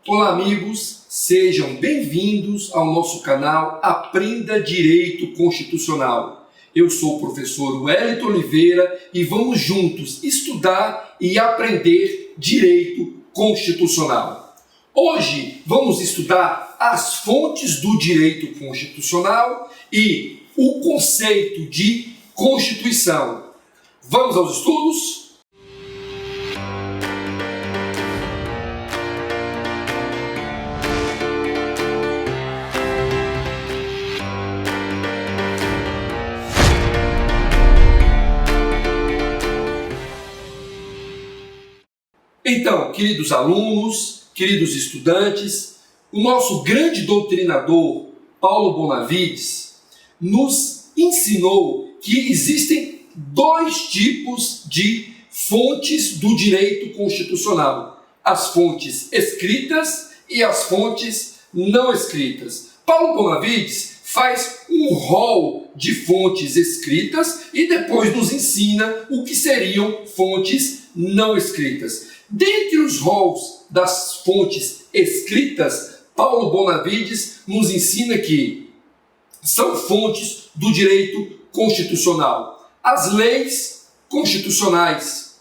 Olá, amigos, sejam bem-vindos ao nosso canal Aprenda Direito Constitucional. Eu sou o professor Wellington Oliveira e vamos juntos estudar e aprender Direito Constitucional. Hoje vamos estudar as fontes do direito constitucional e o conceito de Constituição. Vamos aos estudos? Então, queridos alunos, queridos estudantes, o nosso grande doutrinador, Paulo Bonavides, nos ensinou que existem dois tipos de fontes do direito constitucional: as fontes escritas e as fontes não escritas. Paulo Bonavides faz um rol de fontes escritas e depois nos ensina o que seriam fontes não escritas. Dentre os rols das fontes escritas, Paulo Bonavides nos ensina que são fontes do direito constitucional: as leis constitucionais,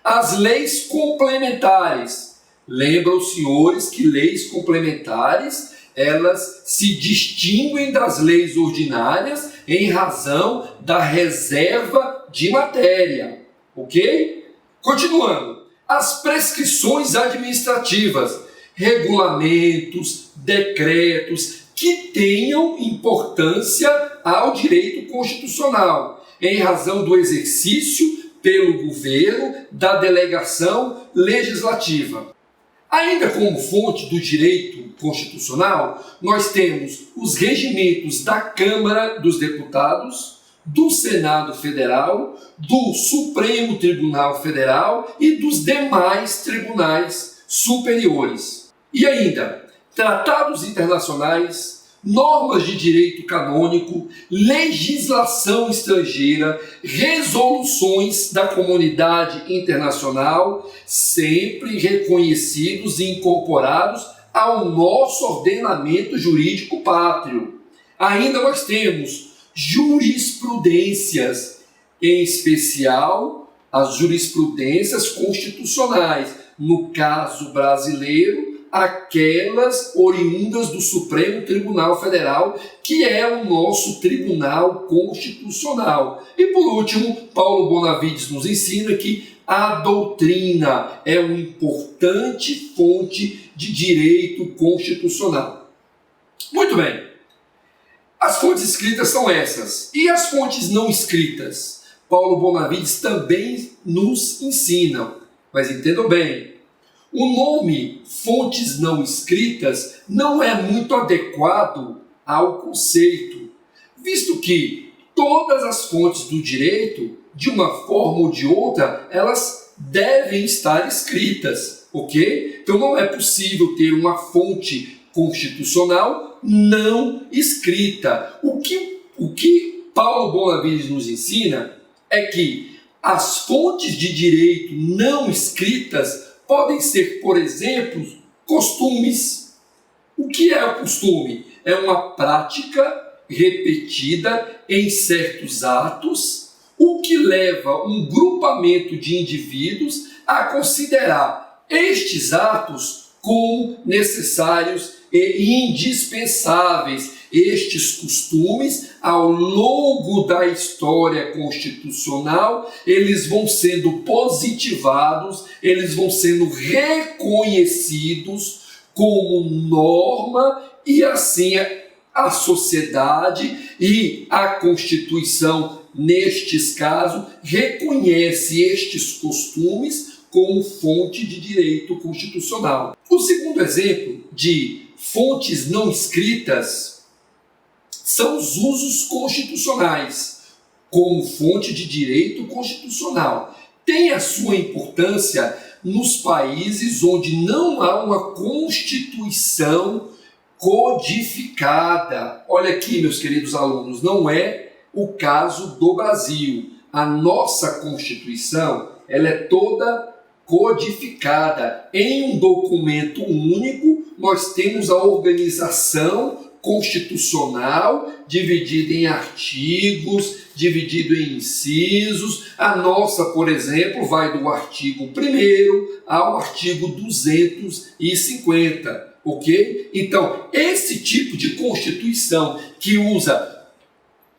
as leis complementares. Lembram os senhores que leis complementares, elas se distinguem das leis ordinárias em razão da reserva de matéria, ok? Continuando. As prescrições administrativas, regulamentos, decretos que tenham importância ao direito constitucional, em razão do exercício pelo governo da delegação legislativa. Ainda como fonte do direito constitucional, nós temos os regimentos da Câmara dos Deputados, do Senado Federal, do Supremo Tribunal Federal e dos demais tribunais superiores. E ainda, tratados internacionais, normas de direito canônico, legislação estrangeira, resoluções da comunidade internacional, sempre reconhecidos e incorporados ao nosso ordenamento jurídico pátrio. Ainda nós temos jurisprudências, em especial as jurisprudências constitucionais, no caso brasileiro, aquelas oriundas do Supremo Tribunal Federal, que é o nosso Tribunal Constitucional. E por último, Paulo Bonavides nos ensina que a doutrina é uma importante fonte de direito constitucional. Muito bem. As fontes escritas são essas. E as fontes não escritas? Paulo Bonavides também nos ensina. Mas entendam bem, o nome fontes não escritas não é muito adequado ao conceito, visto que todas as fontes do direito, de uma forma ou de outra, elas devem estar escritas, ok? Então não é possível ter uma fonte constitucional não escrita. O que Paulo Bonavides nos ensina é que as fontes de direito não escritas podem ser, por exemplo, costumes. O que é o costume? É uma prática repetida em certos atos, o que leva um grupamento de indivíduos a considerar estes atos como necessários e indispensáveis. Estes costumes, ao longo da história constitucional, eles vão sendo positivados, eles vão sendo reconhecidos como norma, e assim a sociedade e a Constituição, nestes casos, reconhece estes costumes como fonte de direito constitucional. O segundo exemplo de fontes não escritas são os usos constitucionais como fonte de direito constitucional. Tem a sua importância nos países onde não há uma Constituição codificada. Olha aqui, meus queridos alunos, não é o caso do Brasil. A nossa Constituição, ela é toda codificada em um documento único nós temos a organização constitucional dividida em artigos, dividido em incisos. A nossa, por exemplo, vai do artigo 1º ao artigo 250, ok? Então, esse tipo de Constituição que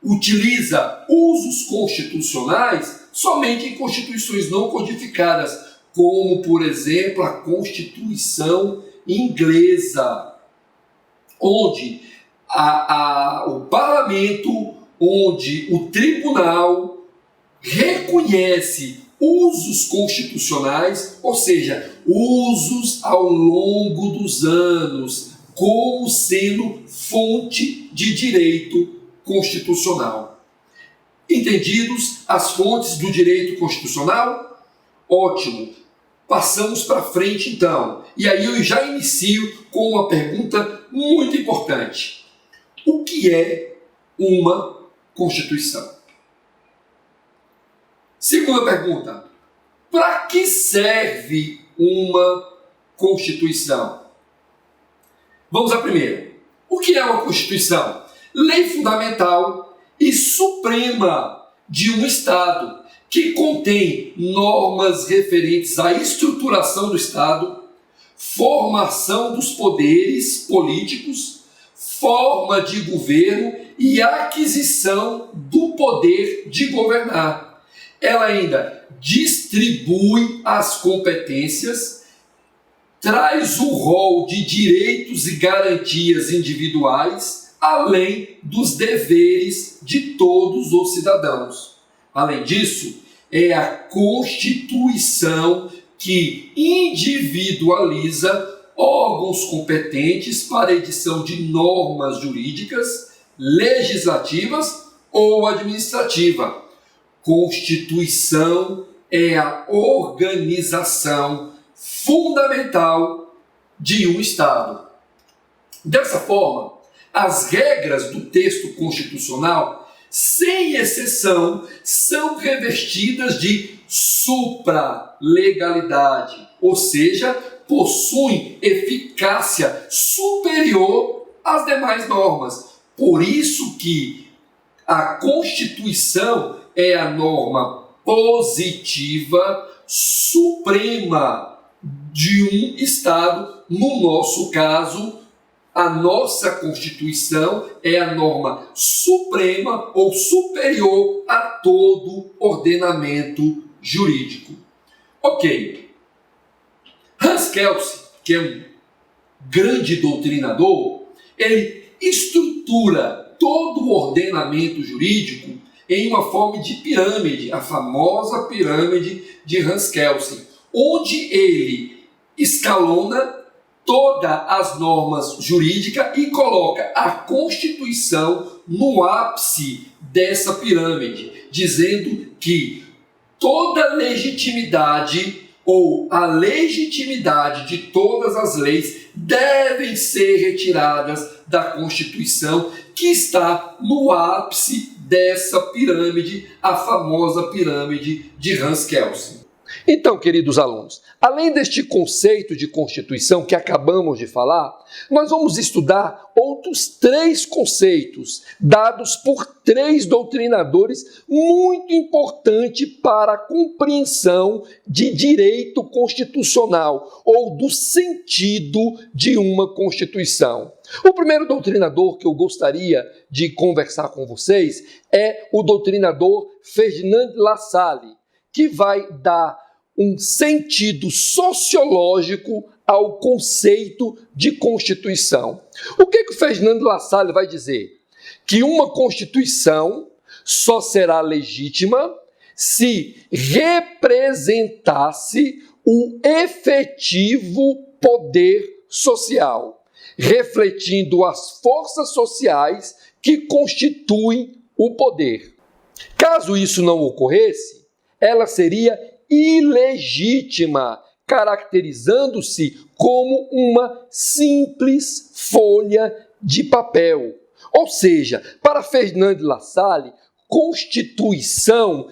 utiliza usos constitucionais somente em constituições não codificadas, como, por exemplo, a Constituição inglesa, onde o parlamento, onde o tribunal reconhece usos constitucionais, ou seja, usos ao longo dos anos, como sendo fonte de direito constitucional. Entendidos as fontes do direito constitucional? Ótimo. Passamos para frente, então. E aí eu já inicio com uma pergunta muito importante. O que é uma Constituição? Segunda pergunta. Para que serve uma Constituição? Vamos à primeira. O que é uma Constituição? Lei fundamental e suprema de um Estado, que contém normas referentes à estruturação do Estado, formação dos poderes políticos, forma de governo e aquisição do poder de governar. Ela ainda distribui as competências, traz o rol de direitos e garantias individuais, além dos deveres de todos os cidadãos. Além disso, é a Constituição que individualiza órgãos competentes para a edição de normas jurídicas, legislativas ou administrativa. Constituição é a organização fundamental de um Estado. Dessa forma, as regras do texto constitucional, sem exceção, são revestidas de supralegalidade, ou seja, possuem eficácia superior às demais normas. Por isso que a Constituição é a norma positiva suprema de um Estado. No nosso caso, a nossa Constituição é a norma suprema ou superior a todo ordenamento jurídico. Ok. Hans Kelsen, que é um grande doutrinador, ele estrutura todo o ordenamento jurídico em uma forma de pirâmide, a famosa pirâmide de Hans Kelsen, onde ele escalona todas as normas jurídicas e coloca a Constituição no ápice dessa pirâmide, dizendo que toda legitimidade ou a legitimidade de todas as leis devem ser retiradas da Constituição, que está no ápice dessa pirâmide, a famosa pirâmide de Hans Kelsen. Então, queridos alunos, além deste conceito de Constituição que acabamos de falar, nós vamos estudar outros 3 conceitos dados por 3 doutrinadores muito importantes para a compreensão de direito constitucional ou do sentido de uma Constituição. O primeiro doutrinador que eu gostaria de conversar com vocês é o doutrinador Ferdinand Lassalle, que vai dar um sentido sociológico ao conceito de Constituição. O que o Ferdinand Lassalle vai dizer? Que uma Constituição só será legítima se representasse o efetivo poder social, refletindo as forças sociais que constituem o poder. Caso isso não ocorresse, ela seria ilegítima, caracterizando-se como uma simples folha de papel. Ou seja, para Ferdinand Lassalle, Constituição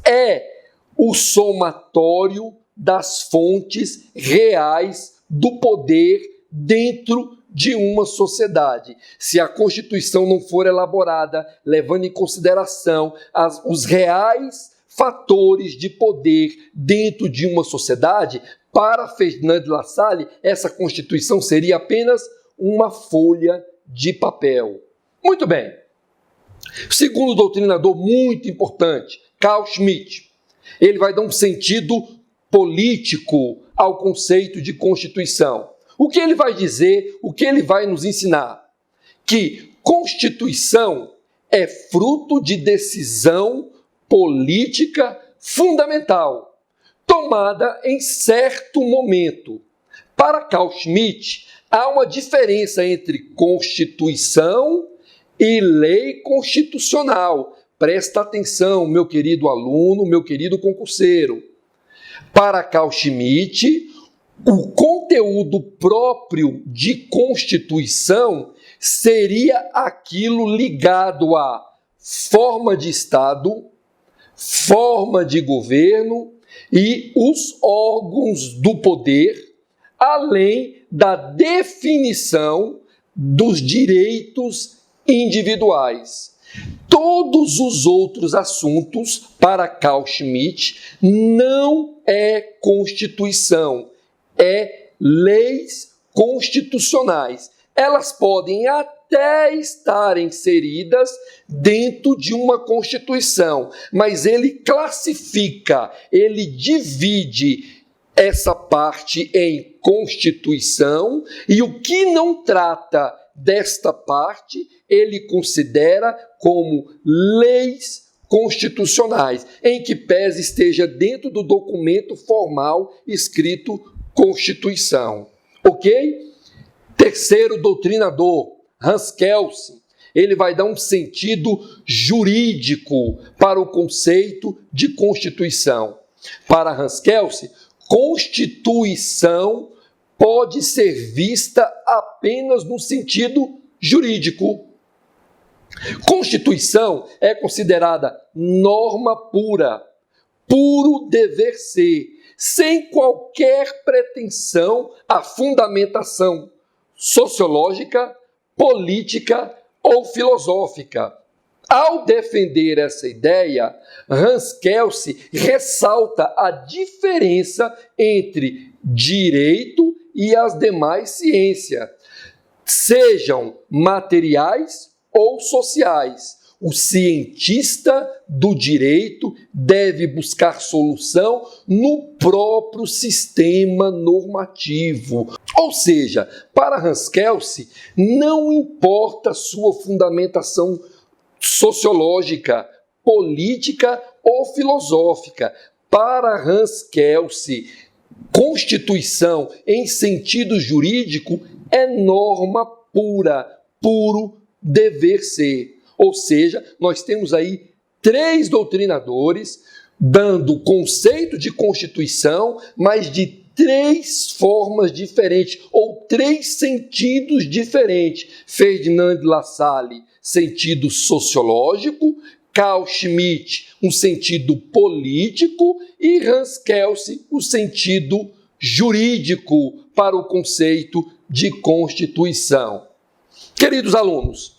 é o somatório das fontes reais do poder dentro de uma sociedade. Se a Constituição não for elaborada levando em consideração os reais fatores de poder dentro de uma sociedade, para Ferdinand de La Salle, essa Constituição seria apenas uma folha de papel. Muito bem. Segundo doutrinador muito importante, Carl Schmitt, ele vai dar um sentido político ao conceito de Constituição. O que ele vai dizer, o que ele vai nos ensinar? Que Constituição é fruto de decisão política fundamental, tomada em certo momento. Para Carl Schmitt, há uma diferença entre Constituição e lei constitucional. Presta atenção, meu querido aluno, meu querido concurseiro. Para Carl Schmitt, o conteúdo próprio de Constituição seria aquilo ligado à forma de Estado, forma de governo e os órgãos do poder, além da definição dos direitos individuais. Todos os outros assuntos, para Carl Schmitt, não é Constituição, é leis constitucionais. Elas podem até estar inseridas dentro de uma Constituição, mas ele classifica, ele divide essa parte em Constituição e o que não trata desta parte, ele considera como leis constitucionais, em que pese esteja dentro do documento formal escrito Constituição. Ok? Terceiro doutrinador, Hans Kelsen, ele vai dar um sentido jurídico para o conceito de Constituição. Para Hans Kelsen, Constituição pode ser vista apenas no sentido jurídico. Constituição é considerada norma pura, puro dever ser, sem qualquer pretensão à fundamentação sociológica, política ou filosófica. Ao defender essa ideia, Hans Kelsen ressalta a diferença entre direito e as demais ciências, sejam materiais ou sociais. O cientista do direito deve buscar solução no próprio sistema normativo. Ou seja, para Hans Kelsen, não importa sua fundamentação sociológica, política ou filosófica. Para Hans Kelsen, Constituição em sentido jurídico é norma pura, puro dever ser. Ou seja, nós temos aí 3 doutrinadores dando o conceito de Constituição, mas de 3 formas diferentes, ou 3 sentidos diferentes. Ferdinand de La Salle, sentido sociológico, Carl Schmitt, um sentido político, e Hans Kelsen, o sentido jurídico para o conceito de Constituição. Queridos alunos,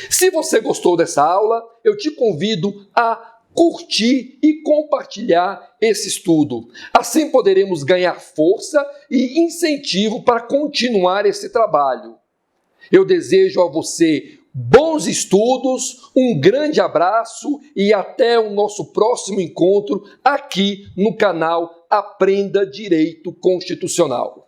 se você gostou dessa aula, eu te convido a curtir e compartilhar esse estudo. Assim poderemos ganhar força e incentivo para continuar esse trabalho. Eu desejo a você bons estudos, um grande abraço e até o nosso próximo encontro aqui no canal Aprenda Direito Constitucional.